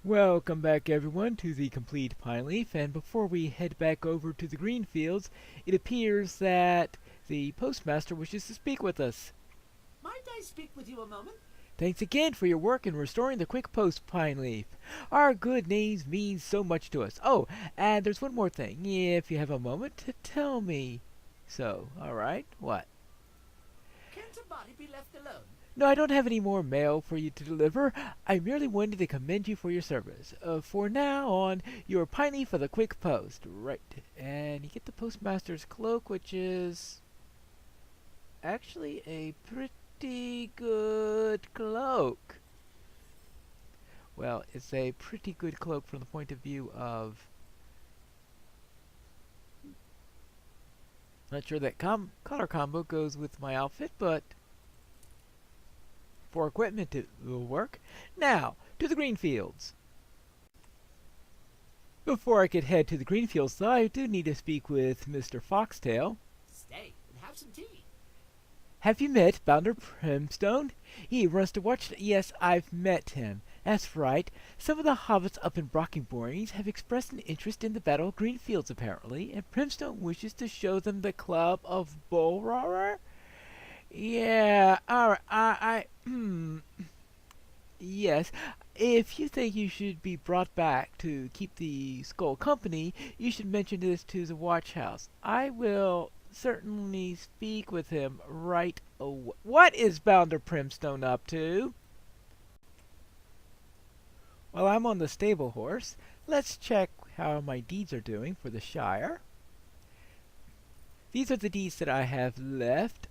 Welcome back everyone to the complete Pineleaf, and before we head back over to the Greenfields, it appears that the postmaster wishes to speak with us. Might I speak with you a moment? Thanks again for your work in restoring the quick post, Pineleaf. Our good names mean so much to us. Oh, and there's one more thing, if you have a moment to tell me. So, alright, what? Can't a body be left alone? No, I don't have any more mail for you to deliver. I merely wanted to commend you for your service. For now on, you're Piney for the quick post. Right. And you get the postmaster's cloak, which is actually a pretty good cloak. Well, it's a pretty good cloak from the point of view of... Not sure that color combo goes with my outfit, but... for equipment it will work. Now, to the Greenfields. Before I could head to the Greenfields, though, I do need to speak with Mr. Foxtail. Stay and have some tea. Have you met Bounder Primstone? He runs to watch... Yes, I've met him. That's right. Some of the hobbits up in Brockenborings have expressed an interest in the Battle of Greenfields, apparently, and Primstone wishes to show them the Club of Bullroarer? Yeah, alright, yes, if you think you should be brought back to keep the Skull company, you should mention this to the Watch House. I will certainly speak with him right away. What is Bounder Primstone up to? While I'm on the stable horse, let's check how my deeds are doing for the Shire. These are the deeds that I have left.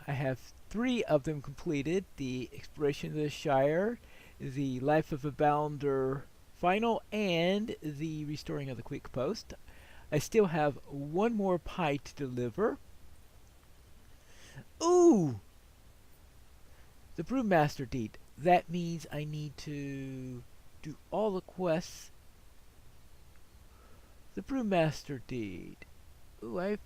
I have 3 of them completed: the Exploration of the Shire, the Life of a Bounder Final, and the Restoring of the Quick Post. I still have 1 more pie to deliver. Ooh! The Brewmaster deed. That means I need to do all the quests. The Brewmaster deed. Ooh, I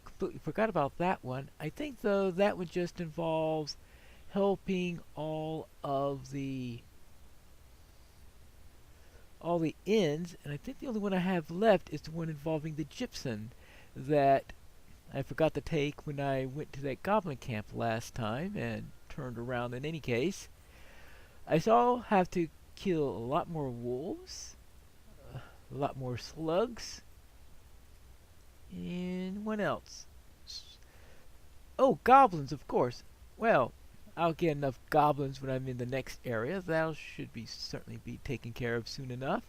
completely forgot about that one. I think, though, that one just involves helping all the inns, and I think the only one I have left is the one involving the gypsum that I forgot to take when I went to that goblin camp last time and turned around. In any case, I still have to kill a lot more wolves, a lot more slugs, and what else? Oh, goblins, of course. Well, I'll get enough goblins when I'm in the next area. That should certainly be taken care of soon enough.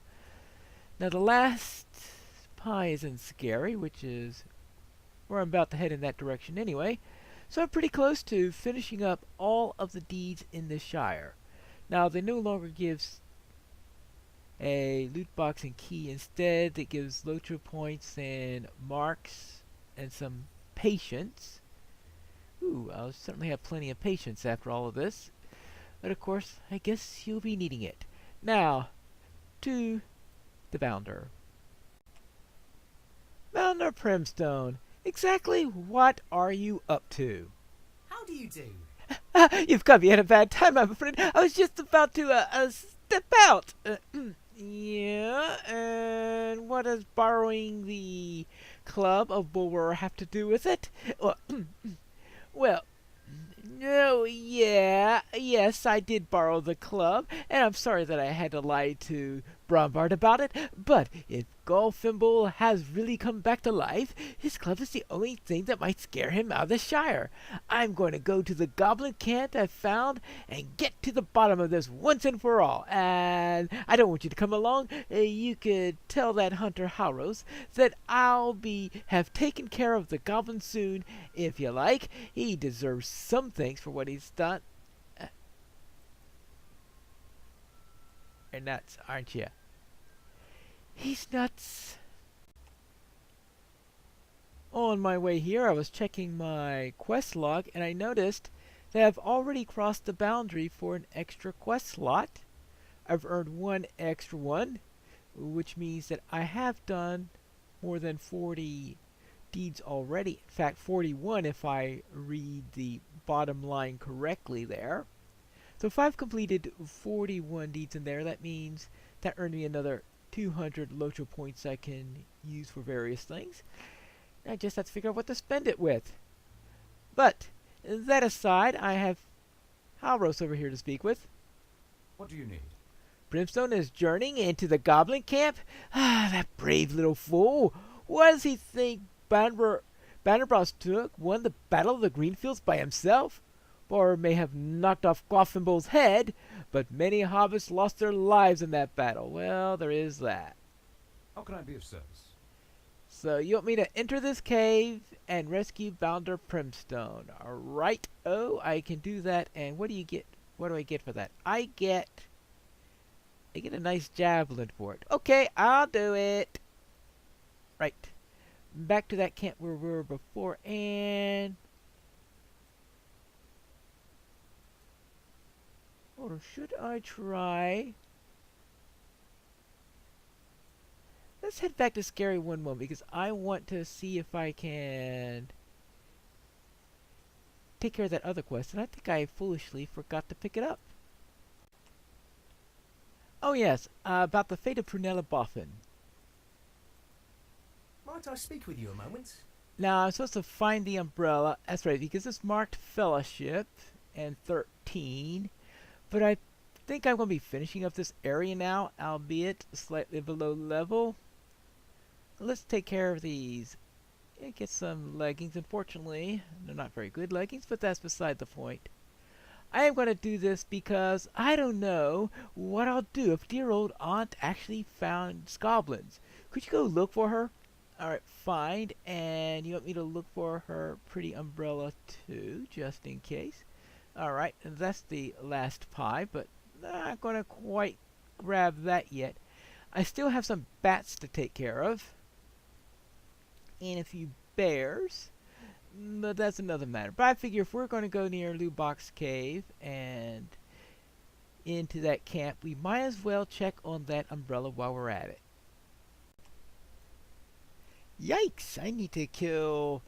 Now, the last pie isn't scary, which is where I'm about to head in that direction anyway. So I'm pretty close to finishing up all of the deeds in the Shire. Now, they no longer gives a loot box and key. Instead, it gives Lotro points and marks and some patience. Ooh, I'll certainly have plenty of patience after all of this. But of course, I guess you'll be needing it. Now, to the Bounder. Bounder Primstone, exactly what are you up to? How do you do? You've got me at a bad time, I'm afraid. I was just about to step out. Yeah, and what does borrowing the Club of Bullroarer have to do with it? Well, no, yes, I did borrow the club, and I'm sorry that I had to lie to Brombard about it, but if Golfimble has really come back to life, his club is the only thing that might scare him out of the Shire. I'm going to go to the goblin camp I found and get to the bottom of this once and for all, and I don't want you to come along. You could tell that Hunter Howrose that have taken care of the goblin soon, if you like. He deserves some thanks for what he's done. You're nuts, aren't you? He's nuts. On my way here, I was checking my quest log, and I noticed that I've already crossed the boundary for an extra quest slot. I've earned 1 extra one, which means that I have done more than 40 deeds already. In fact, 41 if I read the bottom line correctly there. So if I've completed 41 deeds in there, that means That earned me another 200 Locho points I can use for various things. I just have to figure out what to spend it with. But, that aside, I have Halros over here to speak with. What do you need? Brimstone is journeying into the goblin camp? Ah, that brave little fool. What does he think Bannerbros won the Battle of the Greenfields by himself? Or may have knocked off Gloffinbol's head, but many hobbits lost their lives in that battle. Well, there is that. How can I be of service? So you want me to enter this cave and rescue Bounder Brimstone? Alright, oh, I can do that. And what do you get? What do I get for that? I get a nice javelin for it. Okay, I'll do it. Right. Back to that camp where we were before, and or should I try? Let's head back to Scary One moment because I want to see if I can take care of that other quest, and I think I foolishly forgot to pick it up. Oh yes, about the fate of Prunella Boffin. Might I speak with you a moment? Now, I'm supposed to find the umbrella. That's right, because it's marked Fellowship and 13. But I think I'm going to be finishing up this area now, albeit slightly below level. Let's take care of these. And get some leggings. Unfortunately, they're not very good leggings, but that's beside the point. I am going to do this because I don't know what I'll do if dear old aunt actually found goblins. Could you go look for her? Alright, find, and you want me to look for her pretty umbrella too, just in case. Alright, and that's the last pie, but not gonna quite grab that yet. I still have some bats to take care of, and a few bears, but that's another matter. But I figure if we're gonna go near Lubok's cave and into that camp, we might as well check on that umbrella while we're at it. Yikes! I need to kill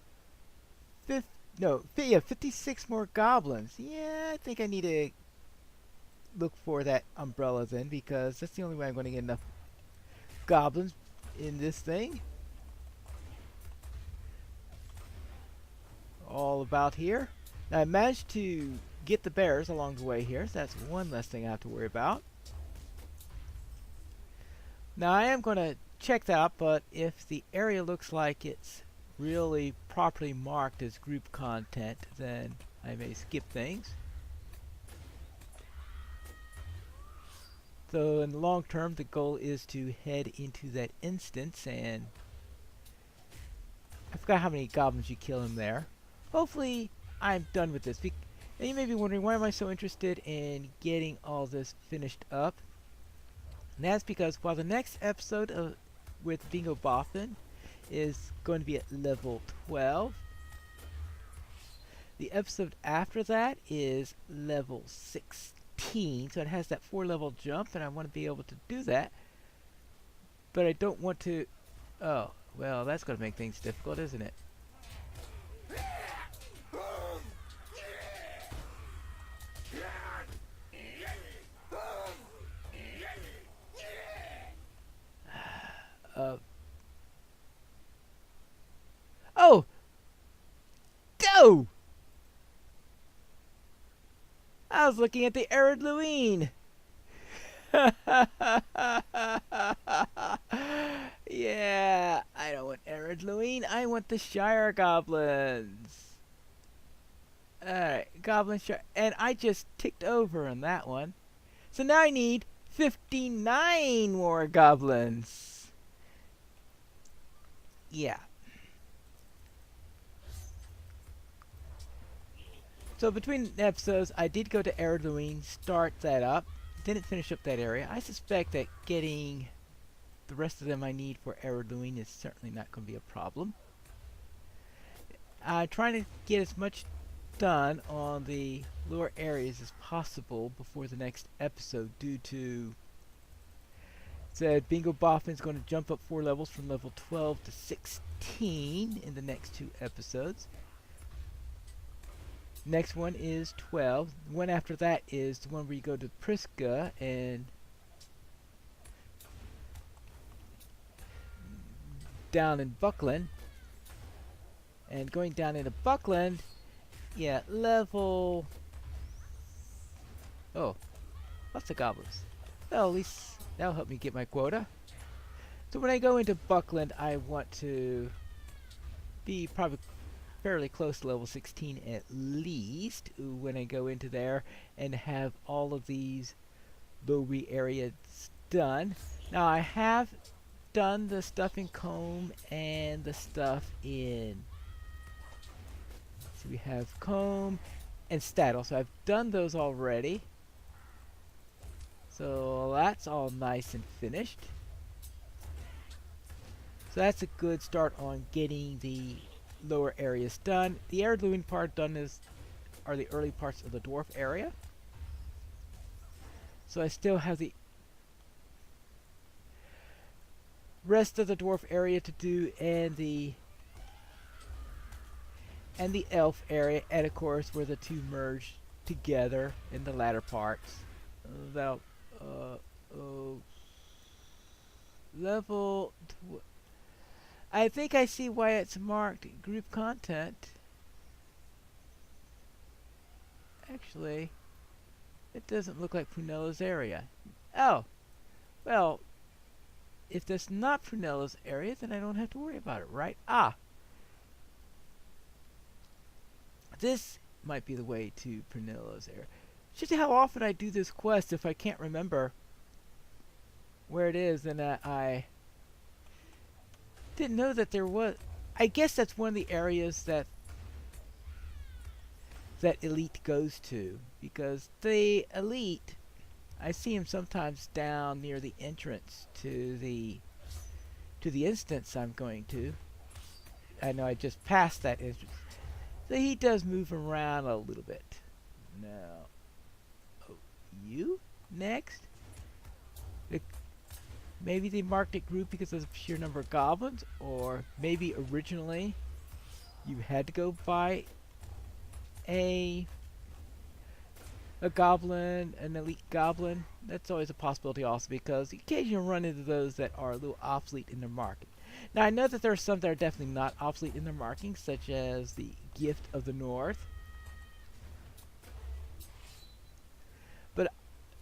56 more goblins. Yeah, I think I need to look for that umbrella then, because that's the only way I'm going to get enough goblins in this thing. All about here. Now I managed to get the bears along the way here, so that's one less thing I have to worry about. Now I am going to check that out, but if the area looks like it's really properly marked as group content, then I may skip things. So in the long term, the goal is to head into that instance, and I forgot how many goblins you kill in there. Hopefully I'm done with this. And you may be wondering, why am I so interested in getting all this finished up? And that's because while the next episode with Bingo Boffin is going to be at level 12, the episode after that is level 16, so it has that 4-level jump, and I want to be able to do that, but I don't want to... Oh, well, that's going to make things difficult, isn't it? Oh! Go! I was looking at the Arid Luine. Yeah, I don't want Arid Luine. I want the Shire goblins. Alright, Goblin Shire. And I just ticked over on that one. So now I need 59 more goblins. Yeah. So between episodes, I did go to Arid, start that up. Didn't finish up that area. I suspect that getting the rest of them I need for Arid is certainly not going to be a problem. Trying to get as much done on the lower areas as possible before the next episode, due to said Bingo Boffin is going to jump up 4 levels from level 12 to 16 in the next 2 episodes. Next one is 12. The one after that is the one where you go to Priska and down in Buckland. And going down into Buckland, yeah, level... Oh, lots of goblins. Well, at least that'll help me get my quota. So when I go into Buckland, I want to be probably fairly close to level 16 at least when I go into there and have all of these low-re areas done. Now I have done the stuff in Comb and the stuff in... So we have Comb and Staddle. So I've done those already. So that's all nice and finished. So that's a good start on getting the lower areas done. The heirloom part done are the early parts of the dwarf area. So I still have the rest of the dwarf area to do, and the elf area, and of course where the two merge together in the latter parts. About level. I think I see why it's marked group content. Actually, it doesn't look like Prunella's area. Oh, well, if that's not Prunella's area, then I don't have to worry about it, right? Ah, this might be the way to Prunella's area. Just how often I do this quest, if I can't remember where it is, then I didn't know that there was... I guess that's one of the areas that Elite goes to, because the Elite, I see him sometimes down near the entrance to the instance I'm going to. I know I just passed that entrance. So he does move around a little bit. Now, oh, you next? Maybe they marked it group because of the sheer number of goblins, or maybe originally you had to go by a goblin, an elite goblin. That's always a possibility also, because occasionally you run into those that are a little obsolete in their marking. Now I know that there are some that are definitely not obsolete in their marking, such as the Gift of the North. But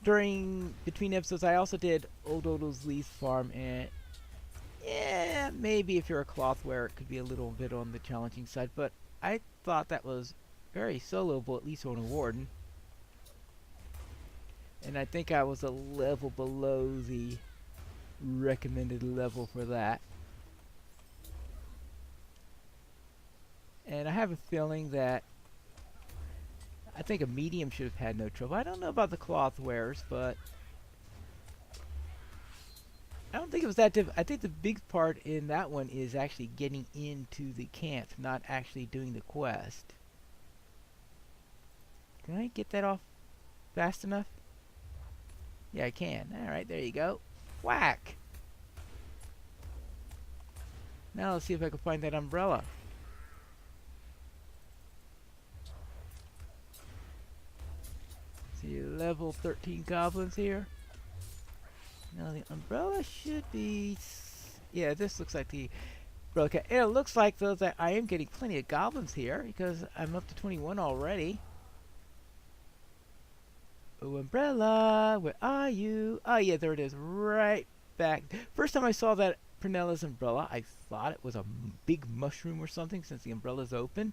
between episodes, I also did Old Odo's Leaf Farm, and yeah, maybe if you're a cloth wearer, it could be a little bit on the challenging side, but I thought that was very soloable, at least on a warden. And I think I was a level below the recommended level for that. And I have a feeling that I think a medium should have had no trouble. I don't know about the cloth wearers, but I don't think it was that difficult. I think the big part in that one is actually getting into the camp, not actually doing the quest. Can I get that off fast enough? Yeah, I can. Alright, there you go. Whack! Now let's see if I can find that umbrella. See, level 13 goblins here. Now the umbrella should be... Yeah, this looks like the umbrella. And it looks like, though, that I am getting plenty of goblins here, because I'm up to 21 already. Oh, umbrella, where are you? Oh, yeah, there it is, right back. First time I saw that Prunella's umbrella, I thought it was a big mushroom or something, since the umbrella's open.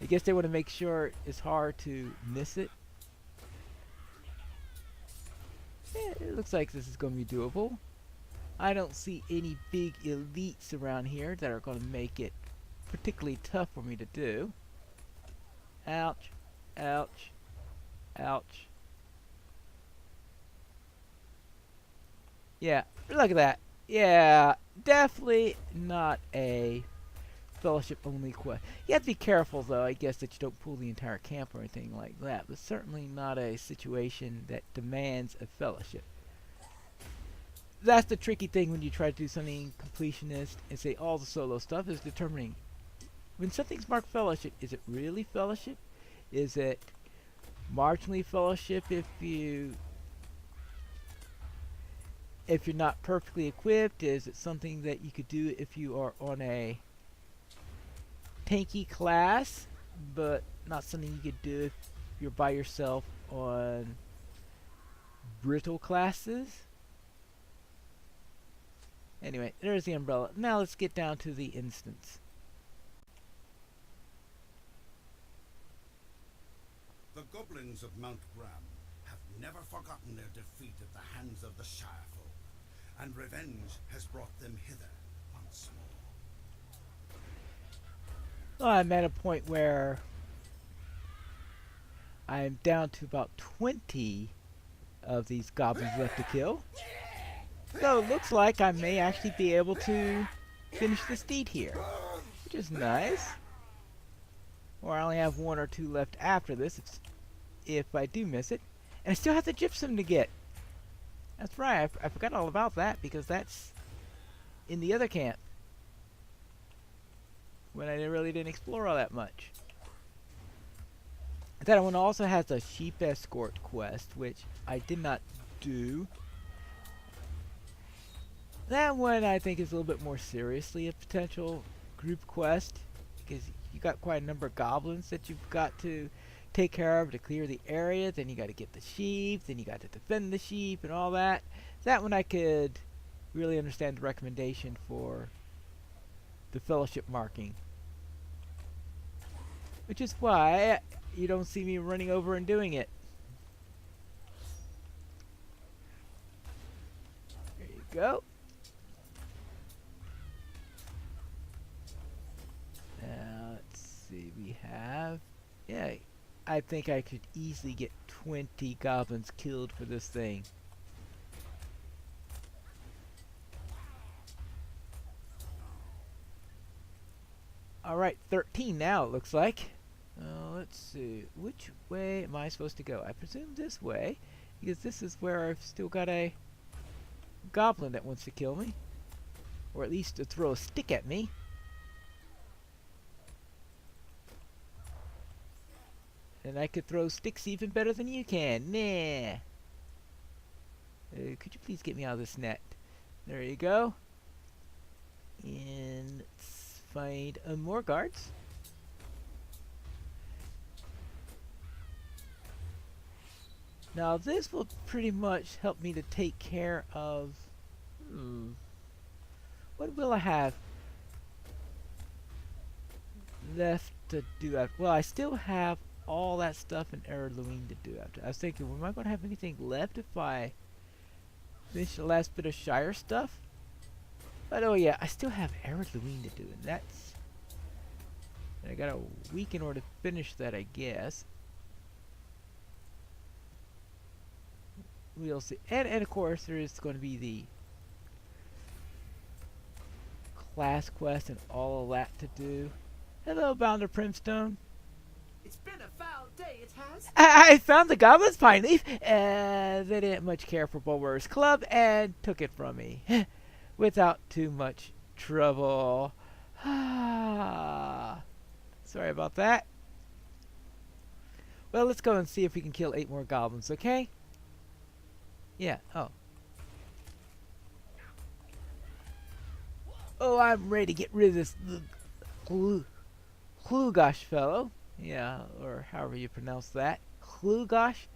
I guess they want to make sure it's hard to miss it. Yeah, it looks like this is going to be doable. I don't see any big elites around here that are going to make it particularly tough for me to do. Ouch, ouch, ouch. Yeah, look at that. Yeah, definitely not a fellowship only quest. You have to be careful, though, I guess, that you don't pull the entire camp or anything like that, but certainly not a situation that demands a fellowship. That's the tricky thing when you try to do something completionist and say all the solo stuff, is determining when something's marked fellowship, is it really fellowship? Is it marginally fellowship if you if you're not perfectly equipped, is it something that you could do if you are on a tanky class, but not something you could do if you're by yourself on brittle classes. Anyway, there's the umbrella. Now let's get down to the instance. The goblins of Mount Graham have never forgotten their defeat at the hands of the Shire folk, and revenge has brought them hither once more. Well, I'm at a point where I'm down to about 20 of these goblins left to kill. So it looks like I may actually be able to finish this deed here, which is nice. Or I only have 1 or 2 left after this if I do miss it. And I still have the gypsum to get. That's right, I forgot all about that because that's in the other camp, when I really didn't explore all that much. That one also has a sheep escort quest, which I did not do. That one I think is a little bit more seriously a potential group quest, because you got quite a number of goblins that you've got to take care of to clear the area. Then you got to get the sheep, then you got to defend the sheep and all that. That one I could really understand the recommendation for the fellowship marking, which is why you don't see me running over and doing it. There you go. Now let's see, we have, yeah, I think I could easily get 20 goblins killed for this thing. Alright, 13 now it looks like. Let's see, which way am I supposed to go? I presume this way, because this is where I've still got a goblin that wants to kill me. Or at least to throw a stick at me. And I could throw sticks even better than you can. Nah. Could you please get me out of this net? There you go. And let's find more guards. Now this will pretty much help me to take care of... what will I have left to do after? Well, I still have all that stuff in Heirloom to do after. I was thinking, am I going to have anything left if I finish the last bit of Shire stuff? But oh yeah, I still have Heirloom to do, and that's... I got a week in order to finish that, I guess. We'll see. And of course, there is going to be the class quest and all of that to do. Hello, Bounder Primstone. It's been a foul day, it has. I found the Goblin's Pineleaf. They didn't much care for Bulwer's Club and took it from me without too much trouble. Sorry about that. Well, let's go and see if we can kill 8 more goblins, okay? Yeah, oh. Oh, I'm ready to get rid of this Klugosh fellow. Yeah, or however you pronounce that. Klugosh?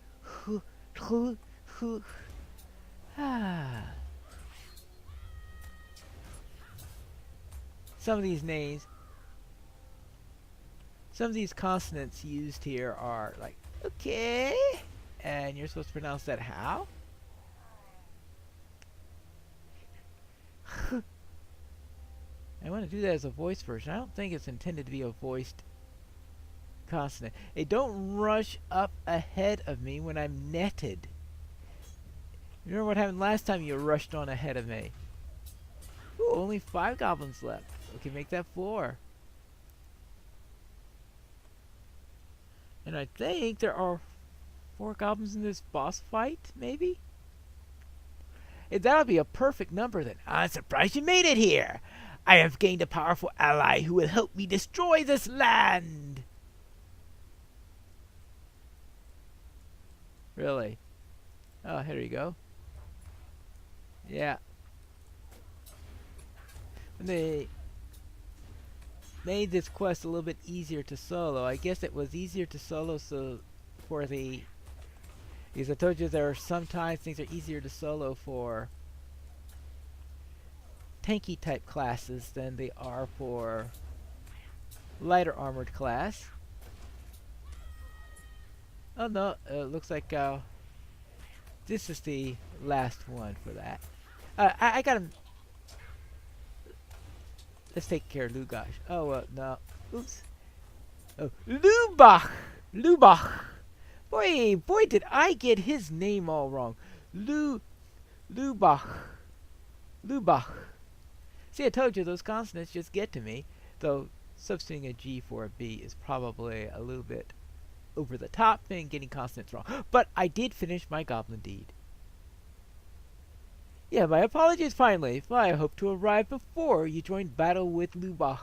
Some of these names, some of these consonants used here are like, okay, and you're supposed to pronounce that how? I want to do that as a voice version. I don't think it's intended to be a voiced consonant. Hey, don't rush up ahead of me when I'm netted. Remember what happened last time you rushed on ahead of me? Ooh, only 5 goblins left. Okay, make that 4. And I think there are 4 goblins in this boss fight, maybe? If that'll be a perfect number, then I'm surprised you made it here. I have gained a powerful ally who will help me destroy this land. Really? Oh, here you go. Yeah. When they made this quest a little bit easier to solo, I guess it was easier to solo so for the... Because I told you there are sometimes things are easier to solo for tanky type classes than they are for lighter armored class. Oh no, it looks like this is the last one for that. I got him. Let's take care of Lugosh. Oh, no. Oops. Oh, Lubach! Lubach! Boy, did I get his name all wrong. Lubach. Lubach. See, I told you those consonants just get to me. Though substituting a G for a B is probably a little bit over the top and getting consonants wrong. But I did finish my goblin deed. Yeah, my apologies finally. I hope to arrive before you joined battle with Lubach.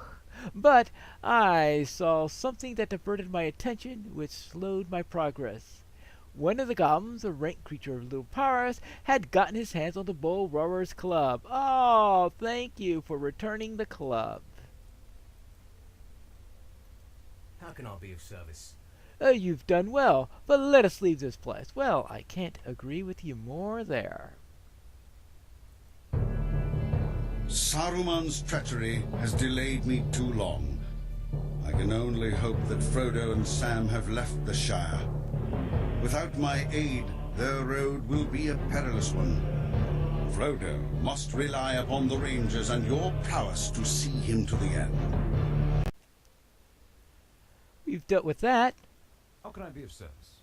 But I saw something that diverted my attention, which slowed my progress. One of the goblins, a rank creature of little powers, had gotten his hands on the Bull Roarer's club. Oh, thank you for returning the club. How can I be of service? You've done well, but let us leave this place. Well, I can't agree with you more there. Saruman's treachery has delayed me too long. I can only hope that Frodo and Sam have left the Shire. Without my aid, their road will be a perilous one. Frodo must rely upon the Rangers and your prowess to see him to the end. We've dealt with that. How can I be of service?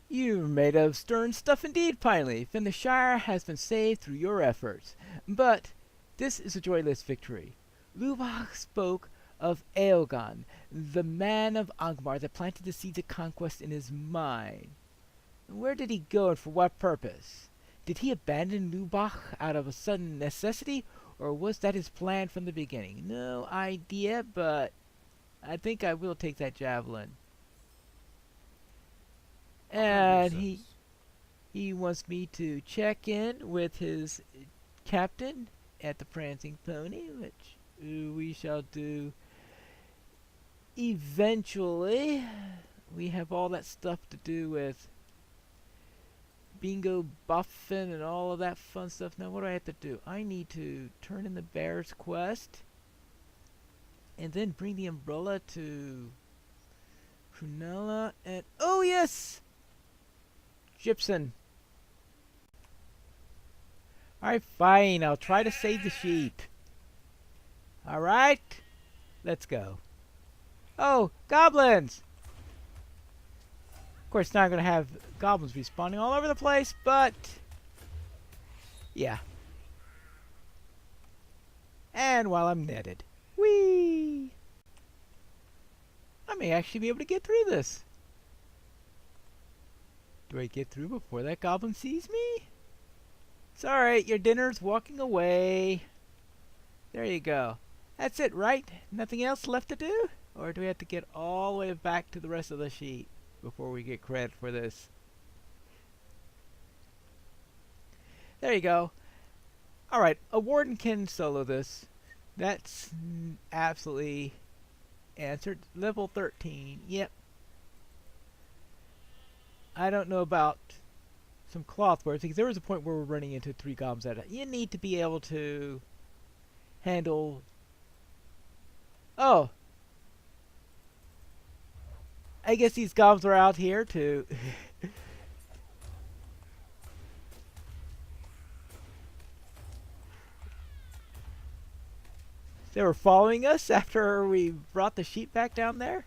You're made of stern stuff indeed, Pineleaf, and the Shire has been saved through your efforts. But this is a joyless victory. Lubach spoke of Aogon, the man of Angmar that planted the seeds of conquest in his mind. Where did he go and for what purpose? Did he abandon Lubach out of a sudden necessity, or was that his plan from the beginning? No idea, but I think I will take that javelin. And he wants me to check in with his captain at the Prancing Pony, which we shall do eventually. We have all that stuff to do with bingo buffing and all of that fun stuff. Now what do I have to do? I need to turn in the bear's quest and then bring the umbrella to Prunella and oh yes, Gypsum. Alright, fine, I'll try to save the sheep. Alright, let's go. Oh, goblins! Of course, not going to have goblins respawning all over the place, but yeah. And while I'm netted, whee! I may actually be able to get through this. Do I get through before that goblin sees me? It's alright, your dinner's walking away. There you go. That's it, right? Nothing else left to do? Or do we have to get all the way back to the rest of the sheet before we get credit for this? There you go. Alright, a warden can solo this. That's absolutely answered. Level 13. Yep. I don't know about some cloth words, because there was a point where we're running into 3 goblins at it. You need to be able to handle... Oh! I guess these goblins are out here to... They were following us after we brought the sheep back down there?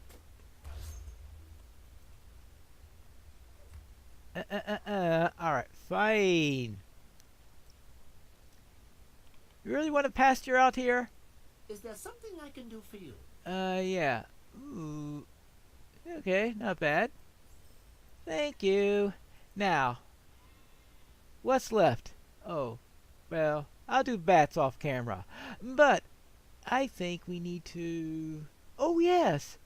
Alright, fine. You really want a pasture out here? Is there something I can do for you? Yeah. Ooh. Okay, not bad. Thank you. Now, what's left? Oh, well, I'll do bats off camera. But I think we need to... Oh, yes!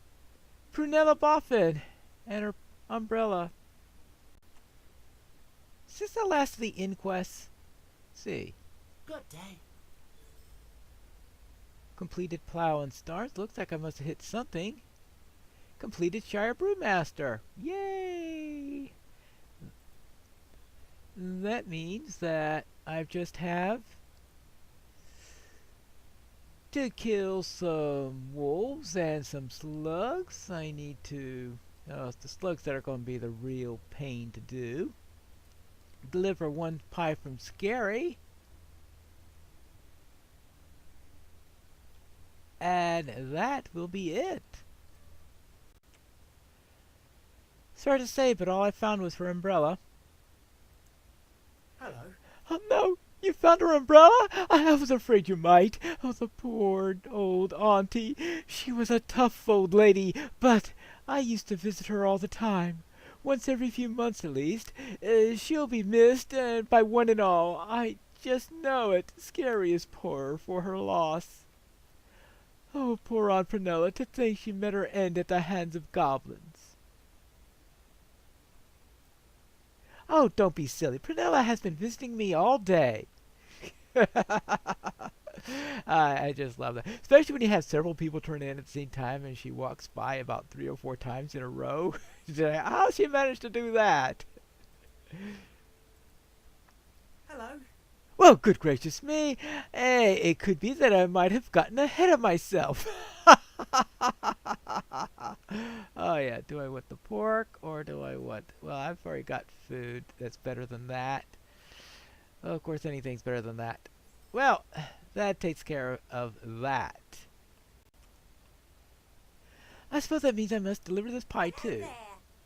Prunella Boffin and her umbrella. Is this the last of the inquests? Let's see. Good day. Completed plow and stars. Looks like I must have hit something. Completed Shire Brewmaster. Yay! That means that I just have to kill some wolves and some slugs. I need to... Oh, it's the slugs that are going to be the real pain to do. Deliver one pie from Scary. And that will be it. Sorry to say, but all I found was her umbrella. Hello. Oh no! You found her umbrella? I was afraid you might. Oh, the poor old auntie. She was a tough old lady, but I used to visit her all the time. Once every few months at least. She'll be missed by one and all. I just know it. Scary is poorer for her loss. Oh, poor Aunt Prunella, to think she met her end at the hands of goblins. Oh, don't be silly. Prunella has been visiting me all day. I just love that. Especially when you have several people turn in at the same time and she walks by about 3 or 4 times in a row. How she managed to do that? Hello. Well, good gracious me. Hey, it could be that I might have gotten ahead of myself. Oh, yeah. Do I want the pork or do I want... Well, I've already got food that's better than that. Well, of course, anything's better than that. Well, that takes care of that. I suppose that means I must deliver this pie, Hello too. there.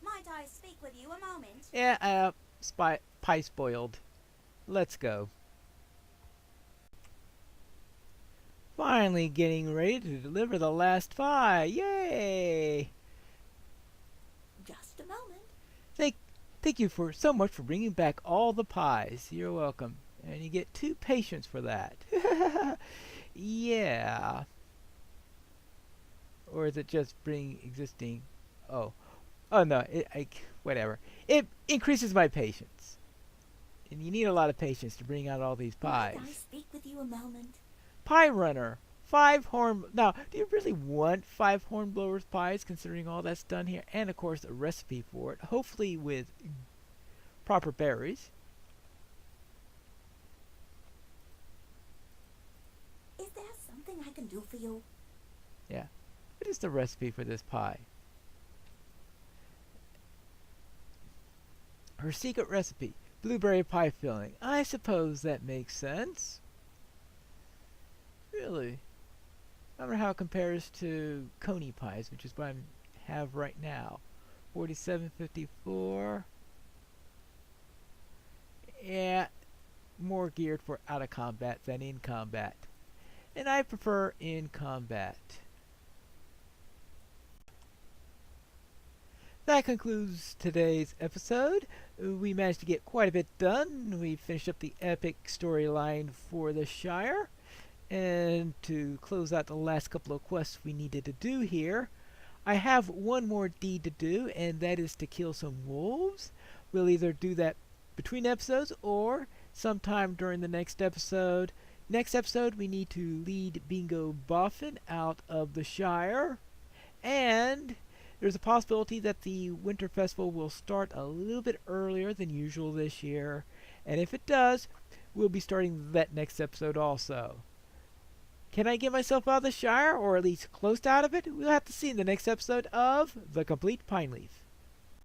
Might I speak with you a moment? Yeah, pie spoiled. Let's go. Finally getting ready to deliver the last pie. Yay! Just a moment. Thank you so much for bringing back all the pies. You're welcome. And you get 2 patients for that. Yeah. Or is it just bring existing... Oh no, whatever. It increases my patience. And you need a lot of patience to bring out all these pies. Might I speak with you a moment? Pie runner. 5 horn... Now, do you really want 5 hornblowers pies, considering all that's done here? And, of course, a recipe for it. Hopefully with proper berries. Is there something I can do for you? Yeah. What is the recipe for this pie? Her secret recipe. Blueberry pie filling. I suppose that makes sense. Really? I wonder how it compares to coney pies, which is what I have right now. 47.54. Yeah, more geared for out of combat than in combat. And I prefer in combat. That concludes today's episode. We managed to get quite a bit done. We finished up the epic storyline for the Shire. And to close out the last couple of quests we needed to do here, I have one more deed to do, and that is to kill some wolves. We'll either do that between episodes or sometime during the next episode. Next episode, we need to lead Bingo Boffin out of the Shire. And there's a possibility that the Winter Festival will start a little bit earlier than usual this year. And if it does, we'll be starting that next episode also. Can I get myself out of the Shire, or at least close to out of it? We'll have to see in the next episode of The Complete Pineleaf.